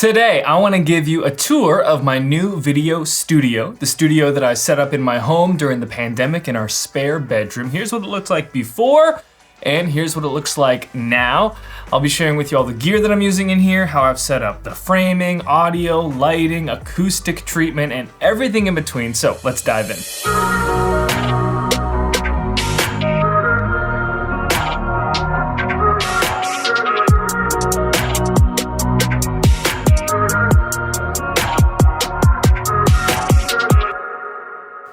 Today, I want to give you a tour of my new video studio, the studio that I set up in my home during the pandemic in our spare bedroom. Here's what it looked like before, and here's what it looks like now. I'll be sharing with you all the gear that I'm using in here, how I've set up the framing, audio, lighting, acoustic treatment, and everything in between. So let's dive in.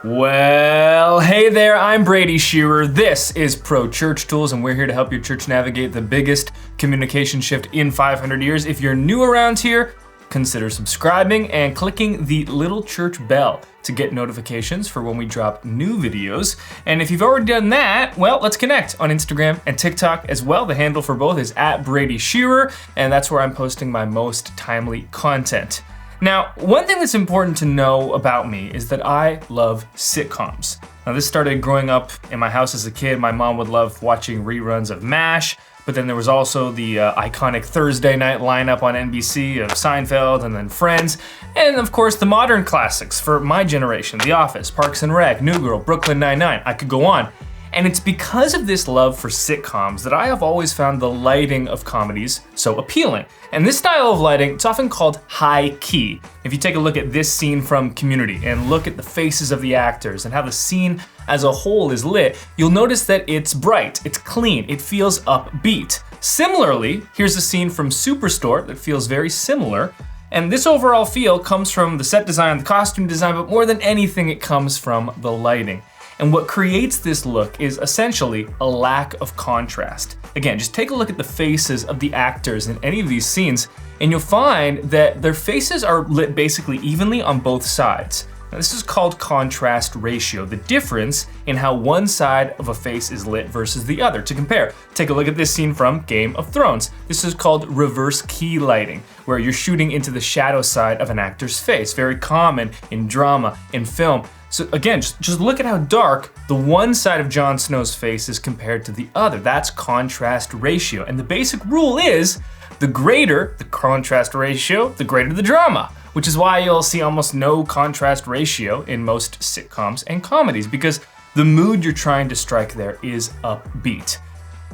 Well, hey there, I'm Brady Shearer. This is Pro Church Tools, and we're here to help your church navigate the biggest communication shift in 500 years. If you're new around here, consider subscribing and clicking the little church bell to get notifications for when we drop new videos. And if you've already done that, well, let's connect on Instagram and TikTok as well. The handle for both is @BradyShearer, and that's where I'm posting my most timely content. Now, one thing that's important to know about me is that I love sitcoms. Now, this started growing up in my house as a kid. My mom would love watching reruns of MASH, but then there was also the iconic Thursday night lineup on NBC of Seinfeld and then Friends, and of course the modern classics for my generation, The Office, Parks and Rec, New Girl, Brooklyn Nine-Nine, I could go on. And it's because of this love for sitcoms that I have always found the lighting of comedies so appealing. And this style of lighting, it's often called high key. If you take a look at this scene from Community and look at the faces of the actors and how the scene as a whole is lit, you'll notice that it's bright, it's clean, it feels upbeat. Similarly, here's a scene from Superstore that feels very similar. And this overall feel comes from the set design, the costume design, but more than anything, it comes from the lighting. And what creates this look is essentially a lack of contrast. Again, just take a look at the faces of the actors in any of these scenes, and you'll find that their faces are lit basically evenly on both sides. Now, this is called contrast ratio, the difference in how one side of a face is lit versus the other. To compare, take a look at this scene from Game of Thrones. This is called reverse key lighting, where you're shooting into the shadow side of an actor's face, very common in drama, in film. So again, just look at how dark the one side of Jon Snow's face is compared to the other. That's contrast ratio. And the basic rule is, the greater the contrast ratio, the greater the drama, which is why you'll see almost no contrast ratio in most sitcoms and comedies, because the mood you're trying to strike there is upbeat.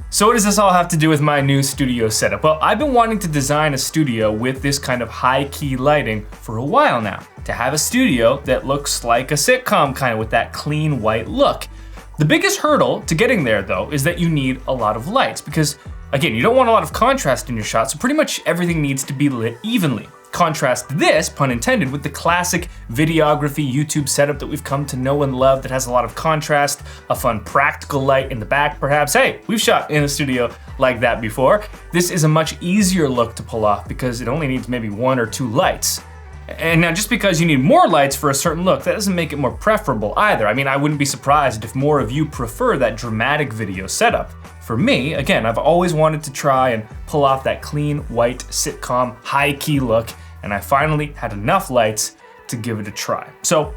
So what does this all have to do with my new studio setup? Well, I've been wanting to design a studio with this kind of high-key lighting for a while now, to have a studio that looks like a sitcom, kind of with that clean white look. The biggest hurdle to getting there, though, is that you need a lot of lights, because, again, you don't want a lot of contrast in your shot, so pretty much everything needs to be lit evenly. Contrast this, pun intended, with the classic videography YouTube setup that we've come to know and love that has a lot of contrast, a fun practical light in the back perhaps. Hey, we've shot in a studio like that before. This is a much easier look to pull off because it only needs maybe 1 or 2 lights. And now just because you need more lights for a certain look, that doesn't make it more preferable either. I mean, I wouldn't be surprised if more of you prefer that dramatic video setup. For me, again, I've always wanted to try and pull off that clean, white, sitcom, high-key look, and I finally had enough lights to give it a try. So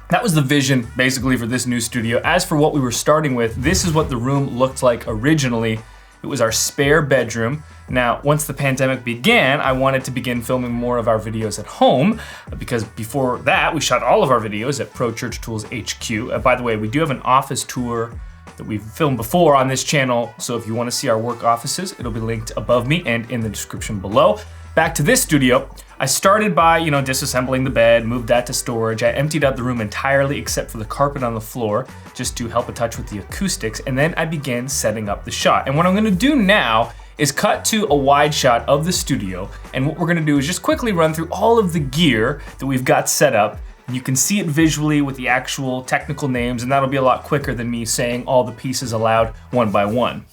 that was the vision, basically, for this new studio. As for what we were starting with, this is what the room looked like originally. It was our spare bedroom. Now, once the pandemic began, I wanted to begin filming more of our videos at home, because before that, we shot all of our videos at Pro Church Tools HQ. By the way, we do have an office tour that we've filmed before on this channel, so if you want to see our work offices, it'll be linked above me and in the description below. Back to this studio, I started by, disassembling the bed, moved that to storage. I emptied out the room entirely except for the carpet on the floor, just to help a touch with the acoustics, and then I began setting up the shot. And what I'm gonna do now is cut to a wide shot of the studio, and what we're gonna do is just quickly run through all of the gear that we've got set up. You can see it visually with the actual technical names, and that'll be a lot quicker than me saying all the pieces aloud one by one.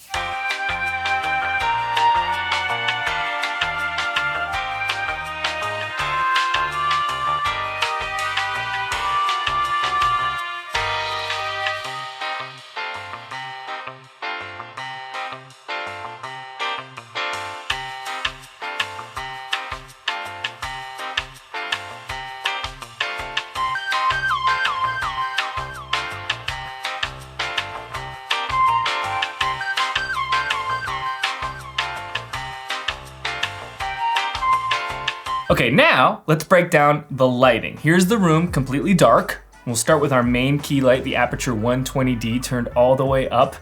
Okay, now let's break down the lighting. Here's the room completely dark. We'll start with our main key light, the Aperture 120D turned all the way up,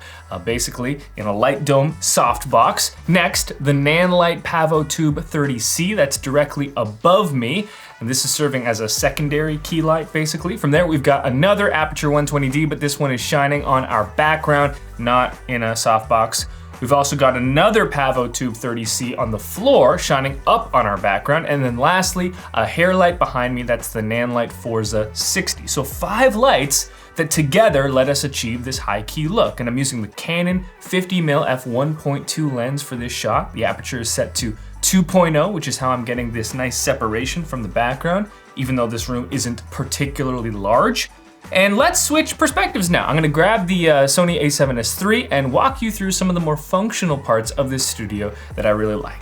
basically in a light dome softbox. Next, the Nanlite Pavo Tube 30C, that's directly above me. And this is serving as a secondary key light, basically. From there, we've got another Aperture 120D, but this one is shining on our background, not in a softbox. We've also got another Pavo Tube 30C on the floor, shining up on our background. And then lastly, a hair light behind me, that's the Nanlite Forza 60. So 5 lights that together let us achieve this high key look. And I'm using the Canon 50mm f1.2 lens for this shot. The aperture is set to 2.0, which is how I'm getting this nice separation from the background, even though this room isn't particularly large. And let's switch perspectives now. I'm gonna grab the Sony a7S III and walk you through some of the more functional parts of this studio that I really like.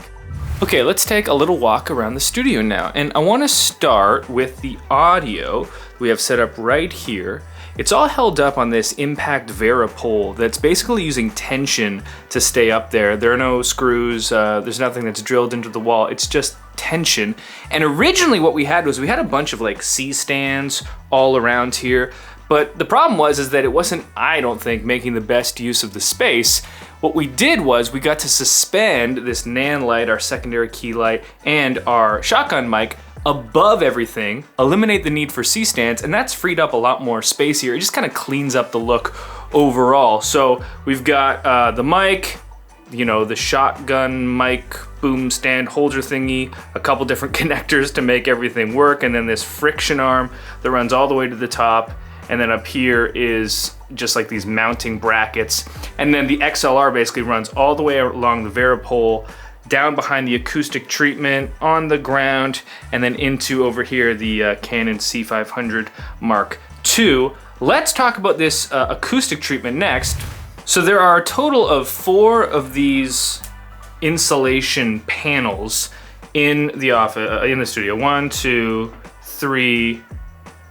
Okay, let's take a little walk around the studio now. And I wanna start with the audio we have set up right here. It's all held up on this Impact Vera pole that's basically using tension to stay up there. There are no screws, there's nothing that's drilled into the wall, it's just tension. And originally what we had was we had a bunch of like C-stands all around here, but the problem is that it wasn't, I don't think, making the best use of the space. What we did was we got to suspend this Nanlite, our secondary key light, and our shotgun mic above everything, eliminate the need for C-stands, and that's freed up a lot more space here. It just kind of cleans up the look overall. So we've got the mic, you know, the shotgun mic boom stand holder thingy, a couple different connectors to make everything work, and then this friction arm that runs all the way to the top. And then up here is just like these mounting brackets. And then the XLR basically runs all the way along the Vera pole, down behind the Acoustic Treatment, on the ground, and then into over here the Canon C500 Mark II. Let's talk about this Acoustic Treatment next. So there are a total of 4 of these insulation panels in the office, in the studio. 1, 2, 3,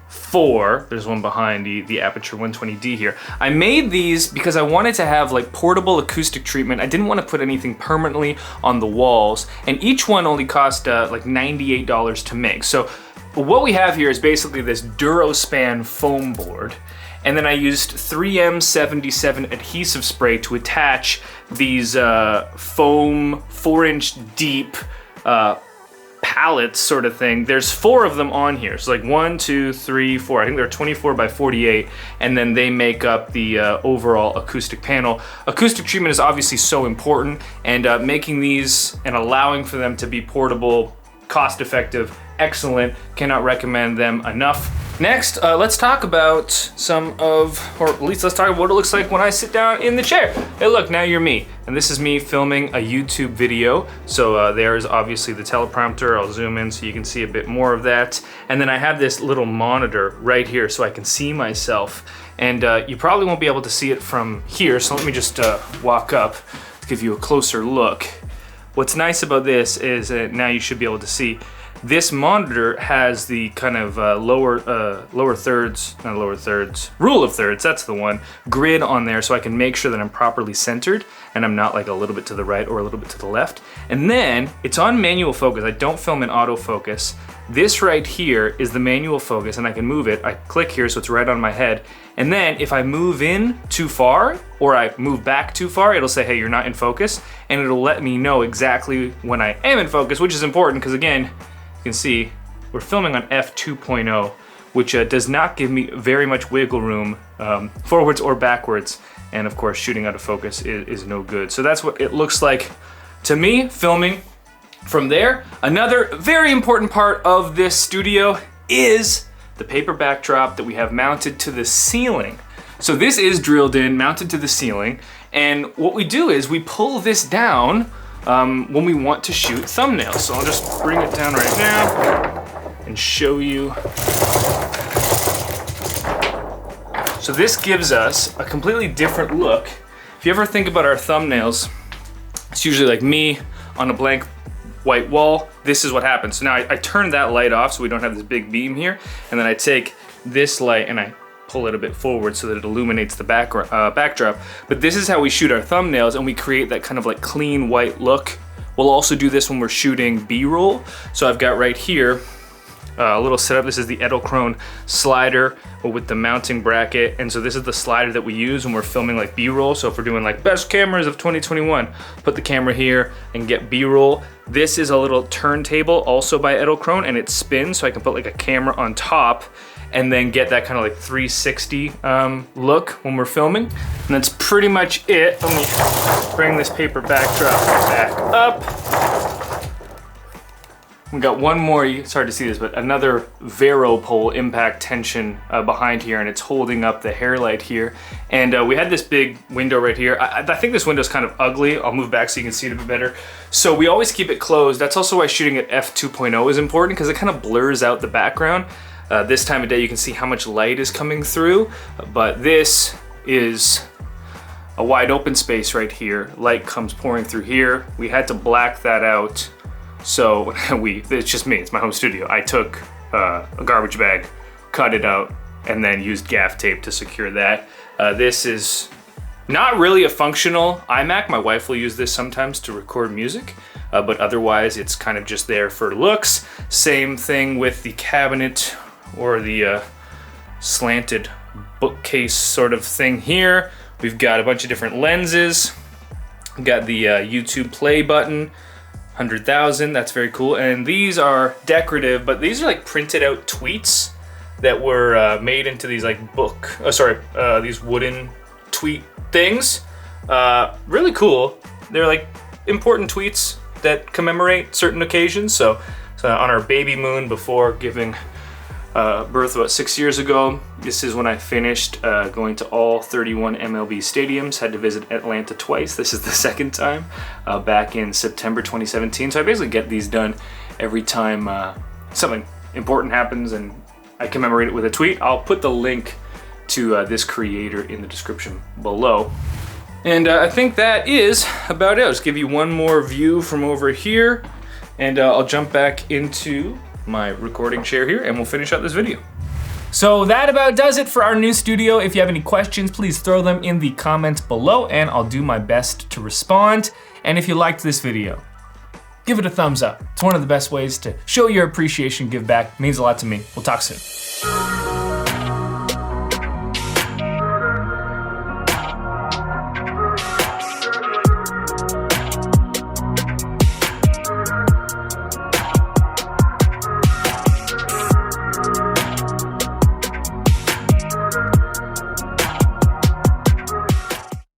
4. There's one behind the Aperture 120D here. I made these because I wanted to have like portable acoustic treatment. I didn't want to put anything permanently on the walls, and each one only cost like $98 to make. So what we have here is basically this Durospan foam board, and then I used 3M77 adhesive spray to attach these foam 4-inch deep pallets sort of thing. There's 4 of them on here. So like 1, 2, 3, 4. I think they're 24 by 48, and then they make up the overall acoustic panel. Acoustic treatment is obviously so important, and making these and allowing for them to be portable, cost-effective, excellent. Cannot recommend them enough. Next, let's talk about or at least let's talk about what it looks like when I sit down in the chair. Hey look, now you're me. And this is me filming a YouTube video. So there's obviously the teleprompter. I'll zoom in so you can see a bit more of that. And then I have this little monitor right here so I can see myself. And you probably won't be able to see it from here, so let me just walk up to give you a closer look. What's nice about this is now you should be able to see. This monitor has the kind of rule of thirds, that's the one, grid on there, so I can make sure that I'm properly centered and I'm not like a little bit to the right or a little bit to the left. And then it's on manual focus. I don't film in autofocus. This right here is the manual focus, and I can move it. I click here so it's right on my head. And then if I move in too far or I move back too far, it'll say, hey, you're not in focus, and it'll let me know exactly when I am in focus, which is important because again, you can see we're filming on f2.0, which does not give me very much wiggle room forwards or backwards. And of course, shooting out of focus is no good. So that's what it looks like to me filming from there. Another very important part of this studio is the paper backdrop that we have mounted to the ceiling. So this is drilled in, mounted to the ceiling. And what we do is we pull this down when we want to shoot thumbnails. So I'll just bring it down right now and show you. So this gives us a completely different look. If you ever think about our thumbnails, it's usually like me on a blank white wall. This is what happens. So now I turn that light off so we don't have this big beam here, and then I take this light and I pull it a bit forward so that it illuminates the backdrop. But this is how we shoot our thumbnails, and we create that kind of like clean white look We'll also do this when we're shooting B-roll. So I've got right here a little setup. This is the EDELKRONE slider with the mounting bracket. And so this is the slider that we use when we're filming like B-roll. So if we're doing like best cameras of 2021, put the camera here and get B-roll. This is a little turntable also by EDELKRONE, and it spins so I can put like a camera on top and then get that kind of like 360 look when we're filming. And that's pretty much it. Let me bring this paper backdrop back up. We got one more, it's hard to see this, but another Vero pole impact tension behind here, and it's holding up the hair light here. And we had this big window right here. I think this window's kind of ugly. I'll move back so you can see it a bit better. So we always keep it closed. That's also why shooting at f2.0 is important, because it kind of blurs out the background. This time of day you can see how much light is coming through, but this is a wide open space right here. Light comes pouring through here. We had to black that out. So it's just me, it's my home studio. I took a garbage bag, cut it out, and then used gaff tape to secure that. This is not really a functional iMac. My wife will use this sometimes to record music, but otherwise it's kind of just there for looks. Same thing with the cabinet or the slanted bookcase sort of thing here. We've got a bunch of different lenses. We've got the YouTube play button. 100,000, that's very cool. And these are decorative, but these are like printed out tweets that were made into these like these wooden tweet things. Really cool. They're like important tweets that commemorate certain occasions. So on our baby moon before giving birth about 6 years ago, this is when I finished going to all 31 MLB stadiums. Had to visit Atlanta twice. This is the second time, back in September 2017. So I basically get these done every time something important happens and I commemorate it with a tweet. I'll put the link to this creator in the description below. And I think that is about it. I'll just give you one more view from over here, and I'll jump back into my recording chair here and we'll finish up this video. So that about does it for our new studio. If you have any questions, please throw them in the comments below and I'll do my best to respond. And if you liked this video, give it a thumbs up. It's one of the best ways to show your appreciation, give back. It means a lot to me. We'll talk soon.